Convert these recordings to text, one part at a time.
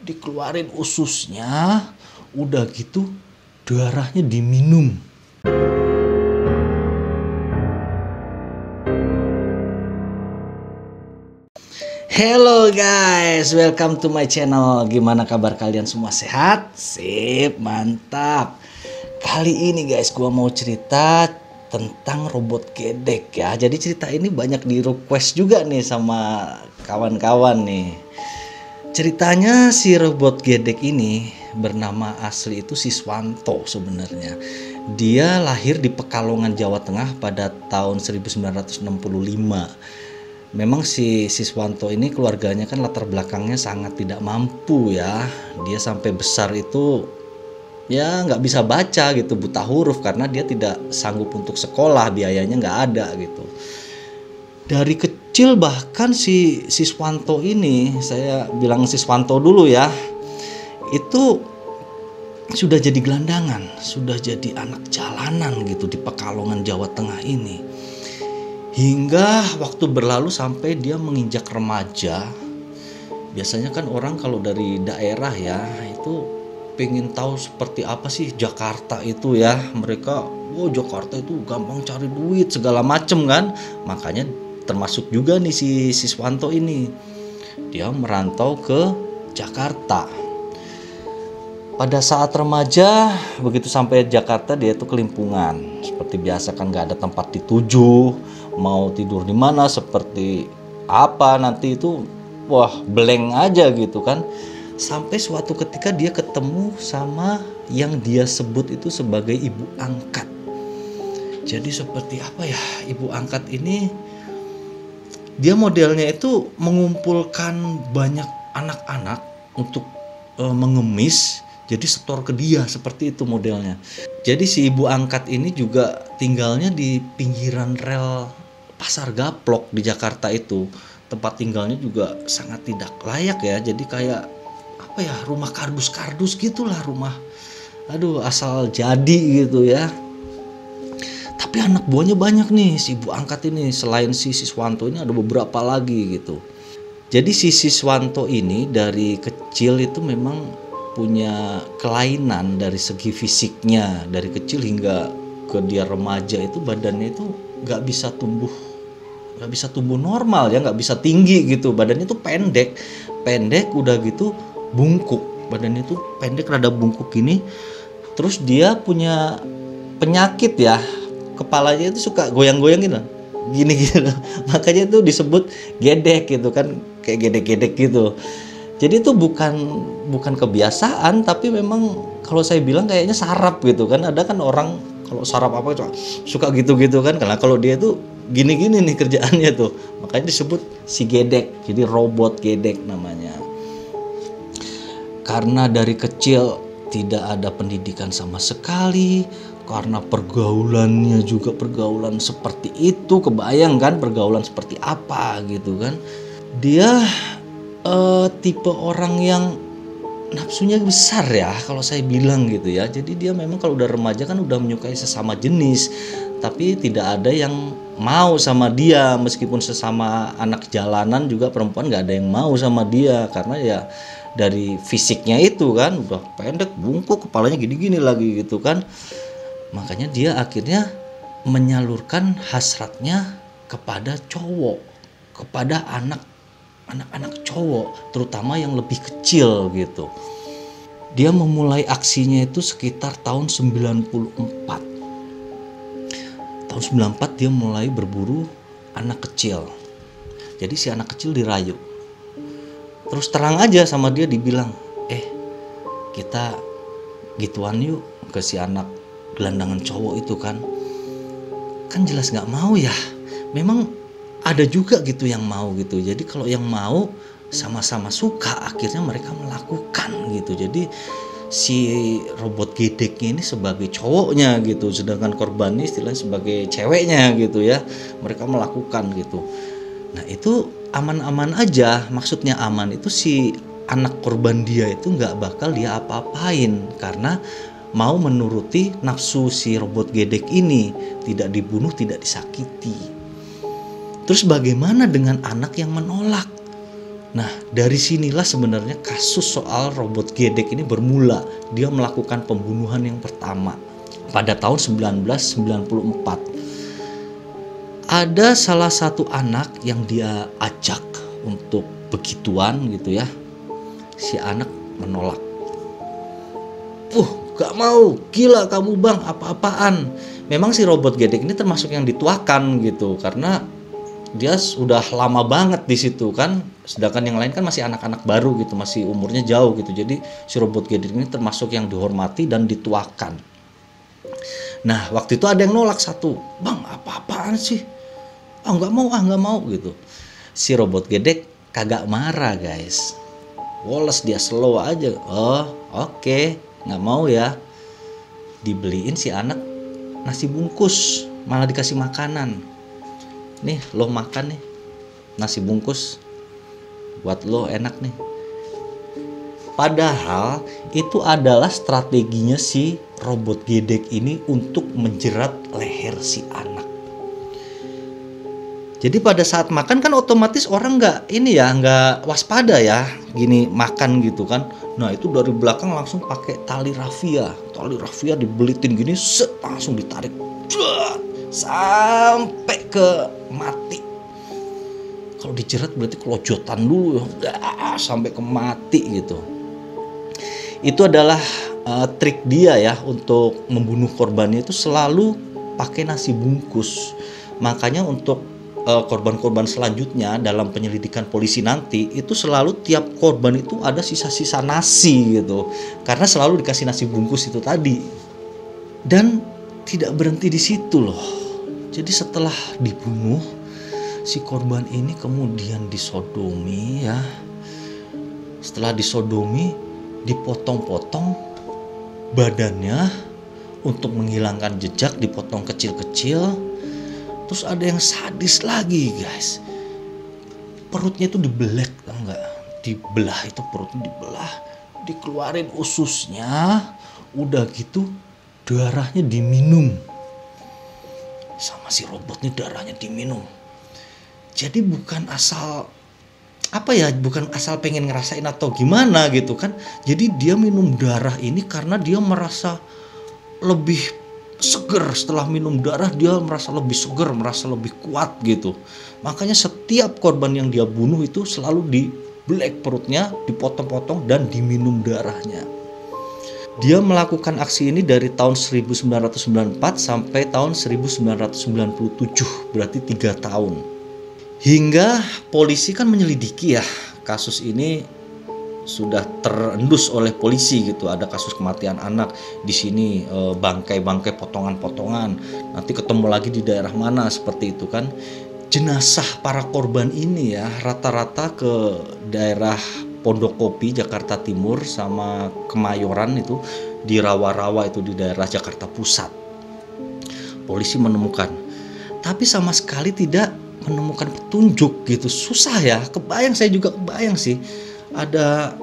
dikeluarin ususnya, udah gitu darahnya diminum. Hello guys, welcome to my channel. Gimana kabar kalian semua, sehat? Sip, mantap. Kali ini guys, gua mau cerita tentang robot gedek ya. Jadi cerita ini banyak di request juga nih sama kawan-kawan nih. Ceritanya si robot gedek ini bernama asli itu Siswanto sebenarnya. Dia lahir di Pekalongan, Jawa Tengah pada tahun 1965. Memang si Siswanto ini keluarganya kan latar belakangnya sangat tidak mampu ya. Dia sampai besar itu ya nggak bisa baca gitu, buta huruf karena dia tidak sanggup untuk sekolah, biayanya nggak ada gitu. Dari kecil bahkan si Siswanto ini, saya bilang Siswanto dulu ya, itu sudah jadi gelandangan, sudah jadi anak jalanan gitu di Pekalongan, Jawa Tengah ini. Hingga waktu berlalu sampai dia menginjak remaja. Biasanya kan orang kalau dari daerah ya itu pengen tahu seperti apa sih Jakarta itu ya. Mereka, Jakarta itu gampang cari duit segala macem kan. Makanya termasuk juga nih si Siswanto ini. Dia merantau ke Jakarta. Pada saat remaja, begitu sampai Jakarta dia tuh kelimpungan. Seperti biasa kan nggak ada tempat dituju, mau tidur di mana, seperti apa nanti itu, blank aja gitu kan. Sampai suatu ketika dia ketemu sama yang dia sebut itu sebagai ibu angkat. Jadi seperti apa ya ibu angkat ini? Dia modelnya itu mengumpulkan banyak anak-anak untuk mengemis. Jadi setor ke dia, seperti itu modelnya. Jadi si ibu angkat ini juga tinggalnya di pinggiran rel Pasar Gaplok di Jakarta itu. Tempat tinggalnya juga sangat tidak layak ya. Jadi kayak apa ya, rumah kardus-kardus gitulah, rumah asal jadi gitu ya. Tapi anak buahnya banyak nih si ibu angkat ini. Selain si Siswanto ini ada beberapa lagi gitu. Jadi si Siswanto ini dari kecil itu memang punya kelainan dari segi fisiknya. Dari kecil hingga ke dia remaja itu badannya itu nggak bisa tumbuh normal ya, nggak bisa tinggi gitu. Badannya tuh pendek udah gitu bungkuk. Badannya tuh pendek rada bungkuk gini. Terus dia punya penyakit ya, kepalanya itu suka goyang-goyang gitu gini. Makanya itu disebut gedek gitu kan, kayak gedek-gedek gitu. Jadi itu bukan kebiasaan, tapi memang kalau saya bilang kayaknya saraf gitu kan. Ada kan orang kalau saraf apa suka gitu-gitu kan. Karena kalau dia tuh gini-gini nih kerjaannya tuh. Makanya disebut si gedek. Jadi robot gedek namanya. Karena dari kecil tidak ada pendidikan sama sekali, karena pergaulannya juga pergaulan seperti itu, kebayang kan pergaulan seperti apa gitu kan. Dia tipe orang yang nafsunya besar ya kalau saya bilang gitu ya. Jadi dia memang kalau udah remaja kan udah menyukai sesama jenis, tapi tidak ada yang mau sama dia. Meskipun sesama anak jalanan juga perempuan nggak ada yang mau sama dia, karena ya dari fisiknya itu kan udah pendek bungkuk, kepalanya gini-gini lagi gitu kan. Makanya dia akhirnya menyalurkan hasratnya kepada cowok, kepada anak-anak cowok, terutama yang lebih kecil gitu. Dia memulai aksinya itu sekitar tahun 94. Tahun 94 dia mulai berburu anak kecil. Jadi si anak kecil dirayu. Terus terang aja sama dia dibilang, kita gituan yuk ke si anak gelandangan cowok itu kan. Kan jelas gak mau ya. Memang ada juga gitu yang mau gitu. Jadi kalau yang mau sama-sama suka, akhirnya mereka melakukan gitu. Jadi si robot gedeknya ini sebagai cowoknya gitu, sedangkan korban ini istilahnya sebagai ceweknya gitu ya. Mereka melakukan gitu. Nah itu aman-aman aja. Maksudnya aman itu si anak korban dia itu nggak bakal dia apa-apain, karena mau menuruti nafsu si robot gedek ini, tidak dibunuh, tidak disakiti. Terus bagaimana dengan anak yang menolak? Nah, dari sinilah sebenarnya kasus soal robot gedek ini bermula. Dia melakukan pembunuhan yang pertama pada tahun 1994. Ada salah satu anak yang dia ajak untuk begituan gitu ya. Si anak menolak. Gak mau, gila kamu bang, apa-apaan. Memang si robot gedek ini termasuk yang dituakan gitu, karena dia sudah lama banget di situ kan, sedangkan yang lain kan masih anak-anak baru gitu, masih umurnya jauh gitu. Jadi si robot gedek ini termasuk yang dihormati dan dituakan. Nah, waktu itu ada yang nolak satu, bang apa-apaan sih? Nggak mau gitu. Si robot gedek kagak marah guys, woles dia, slow aja. Oke, nggak mau ya. Dibeliin si anak nasi bungkus, malah dikasih makanan. Nih lo makan nih nasi bungkus, buat lo enak nih. Padahal itu adalah strateginya si robot gedek ini untuk menjerat leher si anak. Jadi pada saat makan kan otomatis orang nggak waspada ya, gini makan gitu kan. Nah itu dari belakang langsung pakai tali rafia dibelitin gini, langsung ditarik sampai ke mati. Kalau dijerat berarti kelojotan dulu ya, sampai ke mati gitu. Itu adalah trik dia ya untuk membunuh korbannya, itu selalu pakai nasi bungkus. Makanya untuk korban-korban selanjutnya dalam penyelidikan polisi nanti, itu selalu tiap korban itu ada sisa-sisa nasi gitu, karena selalu dikasih nasi bungkus itu tadi. Dan tidak berhenti di situ loh. Jadi setelah dibunuh, si korban ini kemudian disodomi ya. Setelah disodomi, dipotong-potong badannya untuk menghilangkan jejak, dipotong kecil-kecil. Terus ada yang sadis lagi guys, perutnya itu dibelek, tau nggak? Dibelah, itu perutnya dibelah, dikeluarin ususnya, udah gitu darahnya diminum sama si robotnya, darahnya diminum. Jadi bukan asal pengen ngerasain atau gimana gitu kan. Jadi dia minum darah ini karena dia merasa lebih seger. Setelah minum darah dia merasa lebih seger, merasa lebih kuat gitu. Makanya setiap korban yang dia bunuh itu selalu dibelek perutnya, dipotong-potong dan diminum darahnya. Dia melakukan aksi ini dari tahun 1994 sampai tahun 1997, berarti 3 tahun. Hingga polisi kan menyelidiki ya, kasus ini sudah terendus oleh polisi gitu. Ada kasus kematian anak di sini, bangkai-bangkai, potongan-potongan. Nanti ketemu lagi di daerah mana, seperti itu kan. Jenazah para korban ini ya rata-rata ke daerah Pondokopi, Jakarta Timur, sama Kemayoran itu, di rawa-rawa itu di daerah Jakarta Pusat. Polisi menemukan, tapi sama sekali tidak menemukan petunjuk gitu. Susah ya, saya juga kebayang sih. Ada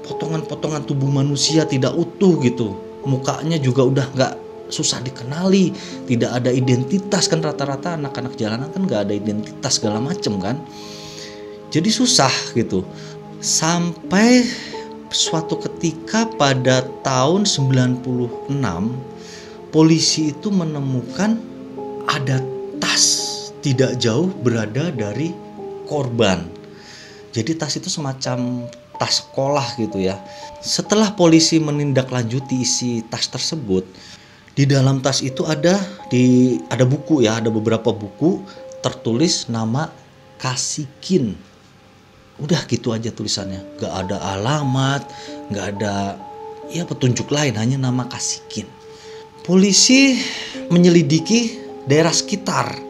potongan-potongan tubuh manusia tidak utuh gitu, mukanya juga udah nggak, susah dikenali, tidak ada identitas kan. Rata-rata anak-anak jalanan kan nggak ada identitas segala macem kan. Jadi susah gitu. Sampai suatu ketika pada tahun 96, polisi itu menemukan ada tas tidak jauh berada dari korban. Jadi tas itu semacam tas sekolah gitu ya. Setelah polisi menindaklanjuti isi tas tersebut, di dalam tas itu ada buku ya, ada beberapa buku tertulis nama Kasikin. Udah gitu aja tulisannya, gak ada alamat, gak ada ya petunjuk lain, hanya nama Kasikin. Polisi menyelidiki daerah sekitar,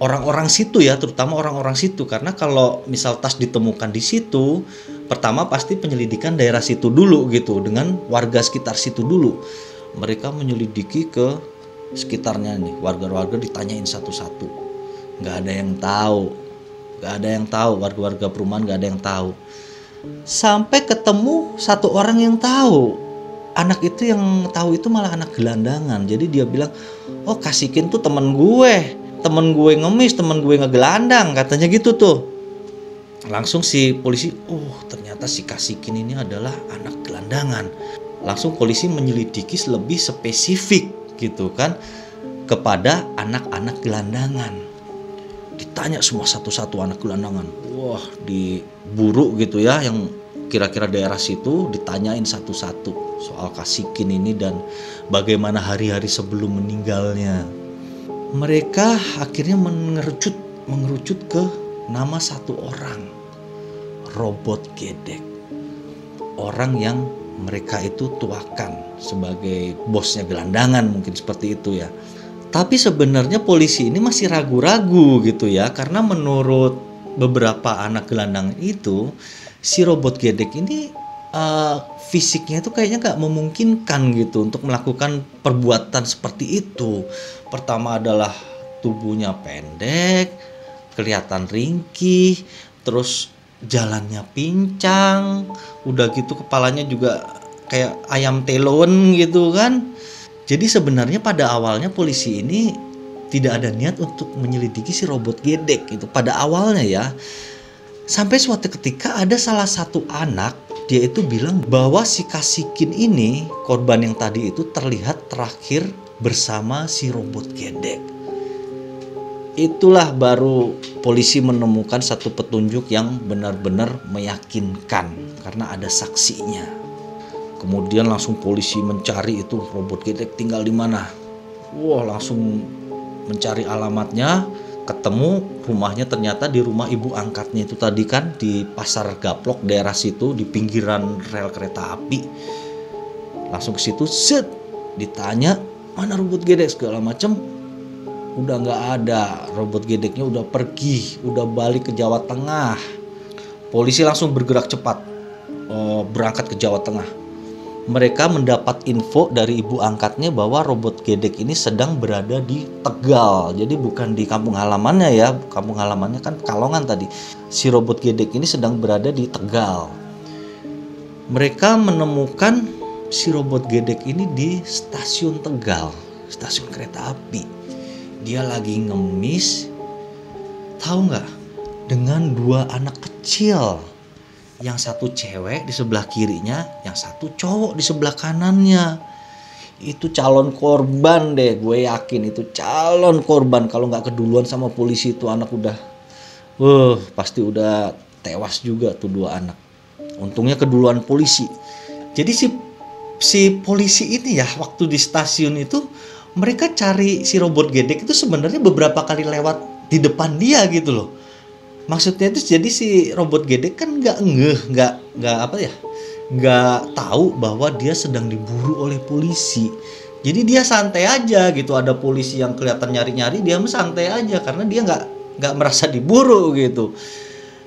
orang-orang situ ya, terutama orang-orang situ, karena kalau misal tas ditemukan di situ, pertama pasti penyelidikan daerah situ dulu gitu, dengan warga sekitar situ dulu. Mereka menyelidiki ke sekitarnya nih, warga-warga ditanyain satu-satu, gak ada yang tahu. Warga-warga perumahan gak ada yang tahu. Sampai ketemu satu orang yang tahu. Anak itu yang tahu itu malah anak gelandangan. Jadi dia bilang, oh Kasikin tuh temen gue ngemis, temen gue ngegelandang, katanya gitu tuh. Langsung si polisi, ternyata si Kasikin ini adalah anak gelandangan. Langsung polisi menyelidiki lebih spesifik gitu kan kepada anak-anak gelandangan. Ditanya semua satu-satu anak gelandangan. Wah, diburu gitu ya, yang kira-kira daerah situ ditanyain satu-satu soal Kasikin ini dan bagaimana hari-hari sebelum meninggalnya. Mereka akhirnya mengerucut ke nama satu orang, Robot Gedek. Orang yang mereka itu tuakan sebagai bosnya gelandangan, mungkin seperti itu ya. Tapi sebenarnya polisi ini masih ragu-ragu gitu ya, karena menurut beberapa anak gelandangan itu si Robot Gedek ini fisiknya itu kayaknya gak memungkinkan gitu untuk melakukan perbuatan seperti itu. Pertama adalah tubuhnya pendek, kelihatan ringkih, terus jalannya pincang, udah gitu kepalanya juga kayak ayam telon gitu kan. Jadi sebenarnya pada awalnya polisi ini tidak ada niat untuk menyelidiki si Robot Gedek itu pada awalnya ya. Sampai suatu ketika ada salah satu anak, dia itu bilang bahwa si Kasikin ini, korban yang tadi itu terlihat terakhir bersama si Robot Gedek. Itulah baru polisi menemukan satu petunjuk yang benar-benar meyakinkan karena ada saksinya. Kemudian langsung polisi mencari itu Robot Gedek tinggal di mana. Wah, langsung mencari alamatnya, ketemu rumahnya ternyata di rumah ibu angkatnya itu tadi kan, di Pasar Gaplok daerah situ, di pinggiran rel kereta api. Langsung ke situ, set, ditanya mana Robot Gedek segala macem. Udah nggak ada, Robot Gedeknya udah pergi, udah balik ke Jawa Tengah. Polisi langsung bergerak cepat, berangkat ke Jawa Tengah. Mereka mendapat info dari ibu angkatnya bahwa Robot Gedek ini sedang berada di Tegal. Jadi bukan di kampung halamannya ya, kampung halamannya kan Pekalongan tadi. Si Robot Gedek ini sedang berada di Tegal. Mereka menemukan si Robot Gedek ini di stasiun Tegal, stasiun kereta api. Dia lagi ngemis, tahu nggak? Dengan dua anak kecil. Yang satu cewek di sebelah kirinya, yang satu cowok di sebelah kanannya. Itu calon korban deh, gue yakin itu calon korban. Kalau nggak keduluan sama polisi itu anak udah, pasti udah tewas juga tuh dua anak. Untungnya keduluan polisi. Jadi si polisi ini ya, waktu di stasiun itu mereka cari si Robot Gedek itu sebenarnya beberapa kali lewat di depan dia gitu loh. Maksudnya itu jadi si Robot Gedek kan nggak tahu bahwa dia sedang diburu oleh polisi. Jadi dia santai aja gitu. Ada polisi yang kelihatan nyari-nyari, dia santai aja karena dia nggak merasa diburu gitu.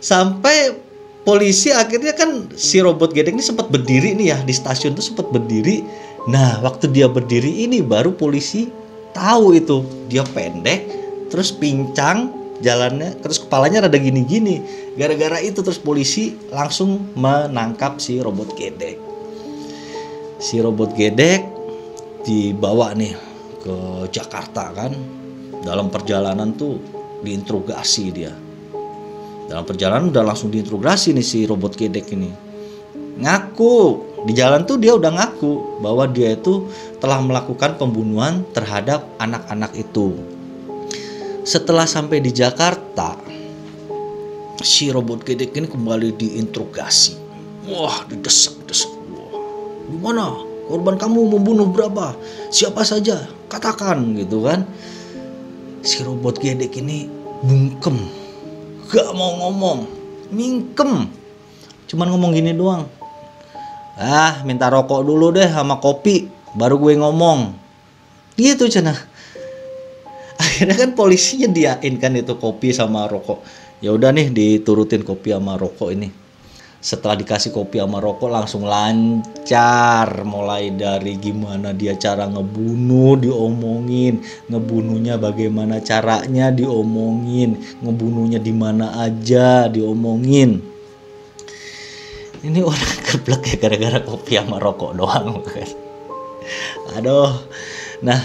Sampai polisi akhirnya kan si Robot Gedek ini sempat berdiri nih ya di stasiun tuh, sempat berdiri. Nah waktu dia berdiri ini baru polisi tahu itu dia pendek, terus pincang jalannya, terus kepalanya rada gini-gini. Gara-gara itu terus polisi langsung menangkap si Robot Gedek. Si Robot Gedek dibawa nih ke Jakarta kan. Dalam perjalanan tuh diinterogasi dia. Dalam perjalanan udah langsung diinterogasi nih si Robot Gedek ini. Ngaku, di jalan tuh dia udah ngaku bahwa dia itu telah melakukan pembunuhan terhadap anak-anak itu. Setelah sampai di Jakarta, si Robot Gedek ini kembali diinterogasi. Wah, didesak-desak. Wah, gimana? Korban kamu membunuh berapa? Siapa saja? Katakan gitu kan. Si Robot Gedek ini bungkem, gak mau ngomong, mingkem. Cuman ngomong gini doang. Minta rokok dulu deh sama kopi, baru gue ngomong. Gitu cenah. Akhirnya kan polisi nyediain kan itu kopi sama rokok. Ya udah nih diturutin kopi sama rokok ini. Setelah dikasih kopi sama rokok langsung lancar. Mulai dari gimana dia cara ngebunuh diomongin, ngebunuhnya bagaimana caranya diomongin, ngebunuhnya di mana aja diomongin. Ini orang geblek ya gara-gara kopi sama rokok doang kan. Aduh. Nah,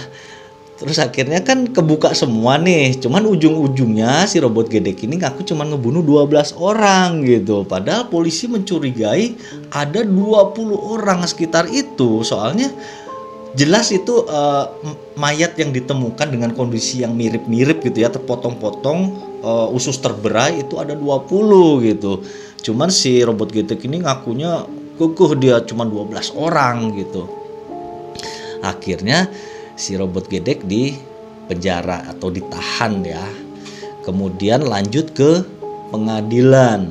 Terus akhirnya kan kebuka semua nih. Cuman ujung-ujungnya si robot gedek ini ngaku cuman ngebunuh 12 orang gitu. Padahal polisi mencurigai ada 20 orang sekitar itu. Soalnya jelas itu mayat yang ditemukan dengan kondisi yang mirip-mirip gitu ya, terpotong-potong, usus terberai itu ada 20 gitu. Cuman si robot gedek ini ngakunya dia cuma 12 orang gitu. Akhirnya si robot gedek di penjara atau ditahan ya. Kemudian lanjut ke pengadilan.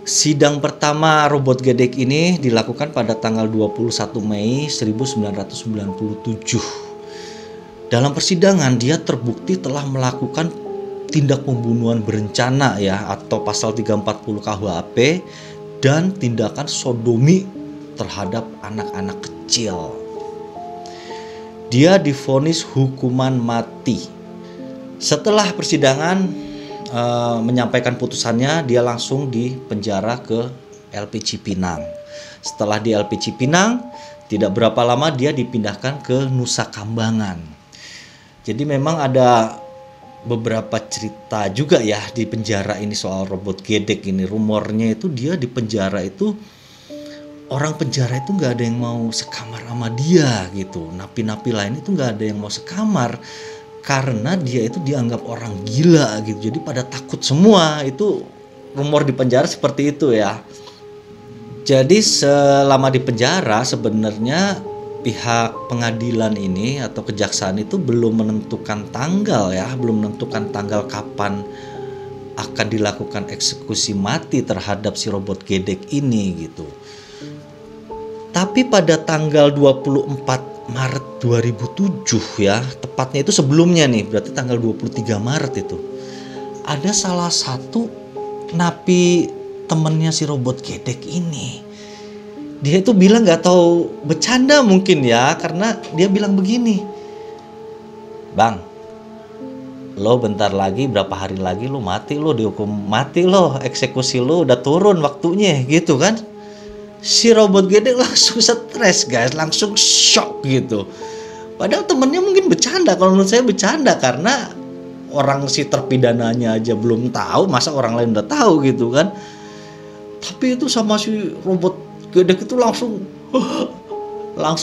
Sidang pertama robot gedek ini dilakukan pada tanggal 21 Mei 1997. Dalam persidangan dia terbukti telah melakukan tindak pembunuhan berencana ya, atau pasal 340 KUHP, dan tindakan sodomi terhadap anak-anak kecil. Dia divonis hukuman mati. Setelah persidangan menyampaikan putusannya, dia langsung dipenjara ke LP Cipinang. Setelah di LP Cipinang, tidak berapa lama dia dipindahkan ke Nusa Kambangan. Jadi memang ada beberapa cerita juga ya di penjara ini soal robot gedek ini. Rumornya itu dia di penjara itu, orang penjara itu nggak ada yang mau sekamar sama dia gitu. Napi-napi lain itu nggak ada yang mau sekamar karena dia itu dianggap orang gila gitu. Jadi pada takut semua. Itu rumor di penjara seperti itu ya. Jadi selama di penjara sebenarnya pihak pengadilan ini atau kejaksaan itu belum menentukan tanggal ya, belum menentukan tanggal kapan akan dilakukan eksekusi mati terhadap si robot gedek ini gitu. Tapi pada tanggal 24 Maret 2007 ya, tepatnya itu sebelumnya nih, berarti tanggal 23 Maret itu, ada salah satu napi temennya si robot gedek ini. Dia itu bilang gak tahu bercanda mungkin ya, karena dia bilang begini, "Bang, lo bentar lagi, berapa hari lagi lo mati, lo dihukum mati, lo eksekusi lo udah turun waktunya," gitu kan. Si robot gedek langsung stres guys, langsung shock gitu. Padahal temennya mungkin bercanda, kalau menurut saya bercanda, karena orang si terpidananya aja belum tahu, masa orang lain udah tahu gitu kan. Tapi itu sama si robot gedek itu langsung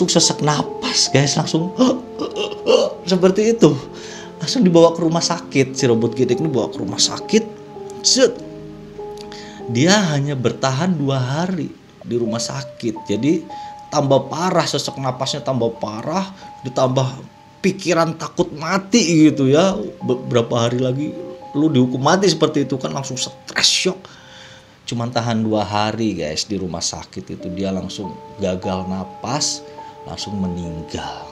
sesak napas guys, langsung seperti itu. Langsung dibawa ke rumah sakit, si robot gedek ini bawa ke rumah sakit. Dia hanya bertahan 2 hari di rumah sakit. Jadi tambah parah, sesak napasnya tambah parah, ditambah pikiran takut mati gitu ya. Beberapa hari lagi lu dihukum mati seperti itu kan, langsung stres, shock. Cuman tahan 2 hari guys di rumah sakit itu, dia langsung gagal napas, langsung meninggal.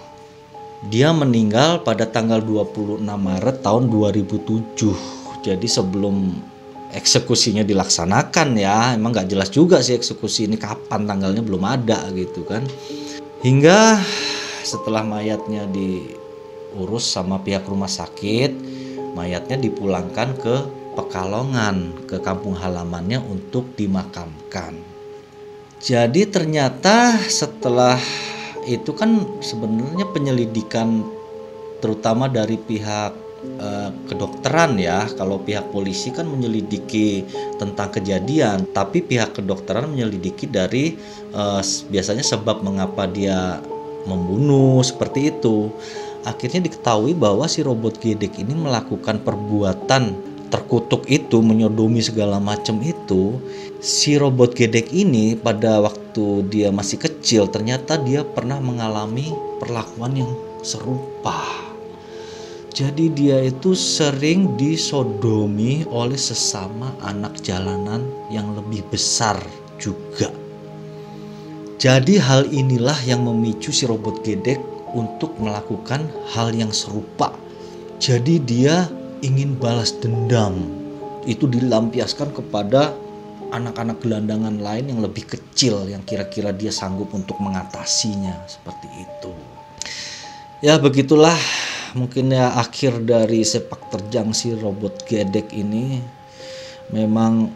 Dia meninggal pada tanggal 26 Maret tahun 2007. Jadi sebelum eksekusinya dilaksanakan ya, emang gak jelas juga sih eksekusi ini kapan, tanggalnya belum ada gitu kan. Hingga setelah mayatnya diurus sama pihak rumah sakit, mayatnya dipulangkan ke Pekalongan, ke kampung halamannya untuk dimakamkan. Jadi ternyata setelah itu kan sebenarnya penyelidikan terutama dari pihak kedokteran ya. Kalau pihak polisi kan menyelidiki tentang kejadian, tapi pihak kedokteran menyelidiki dari biasanya sebab mengapa dia membunuh seperti itu. Akhirnya diketahui bahwa si robot gedek ini melakukan perbuatan terkutuk itu, menyodomi segala macam itu. Si robot gedek ini pada waktu dia masih kecil ternyata dia pernah mengalami perlakuan yang serupa. Jadi dia itu sering disodomi oleh sesama anak jalanan yang lebih besar juga. Jadi hal inilah yang memicu si robot gedek untuk melakukan hal yang serupa. Jadi dia ingin balas dendam. Itu dilampiaskan kepada anak-anak gelandangan lain yang lebih kecil, yang kira-kira dia sanggup untuk mengatasinya, seperti itu. Ya begitulah mungkin ya akhir dari sepak terjang si robot gedek ini. Memang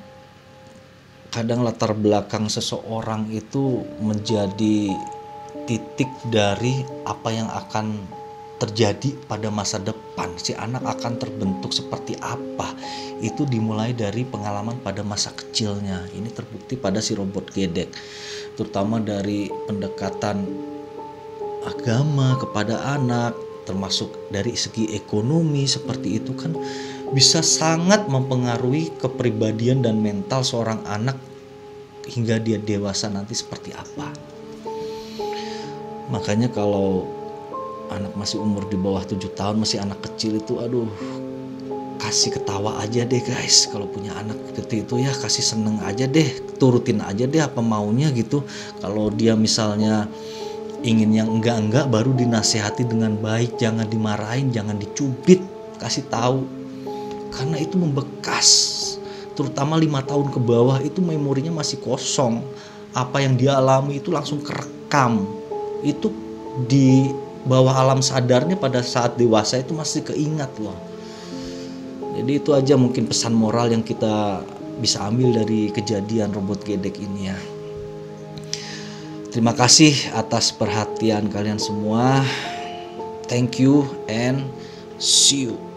kadang latar belakang seseorang itu menjadi titik dari apa yang akan terjadi pada masa depan, si anak akan terbentuk seperti apa, itu dimulai dari pengalaman pada masa kecilnya. Ini terbukti pada si robot gedek, terutama dari pendekatan agama kepada anak, termasuk dari segi ekonomi seperti itu kan bisa sangat mempengaruhi kepribadian dan mental seorang anak hingga dia dewasa nanti seperti apa. Makanya kalau anak masih umur di bawah 7 tahun, masih anak kecil itu, aduh, kasih ketawa aja deh guys. Kalau punya anak seperti itu ya kasih seneng aja deh, turutin aja deh apa maunya gitu. Kalau dia misalnya ingin yang enggak baru dinasehati dengan baik, jangan dimarahin, jangan dicubit, kasih tahu. Karena itu membekas, terutama 5 tahun ke bawah itu memorinya masih kosong. Apa yang dia alami itu langsung kerekam. Itu di bawah alam sadarnya pada saat dewasa itu masih keingat loh. Jadi itu aja mungkin pesan moral yang kita bisa ambil dari kejadian robot gedek ini ya. Terima kasih atas perhatian kalian semua. Thank you and see you.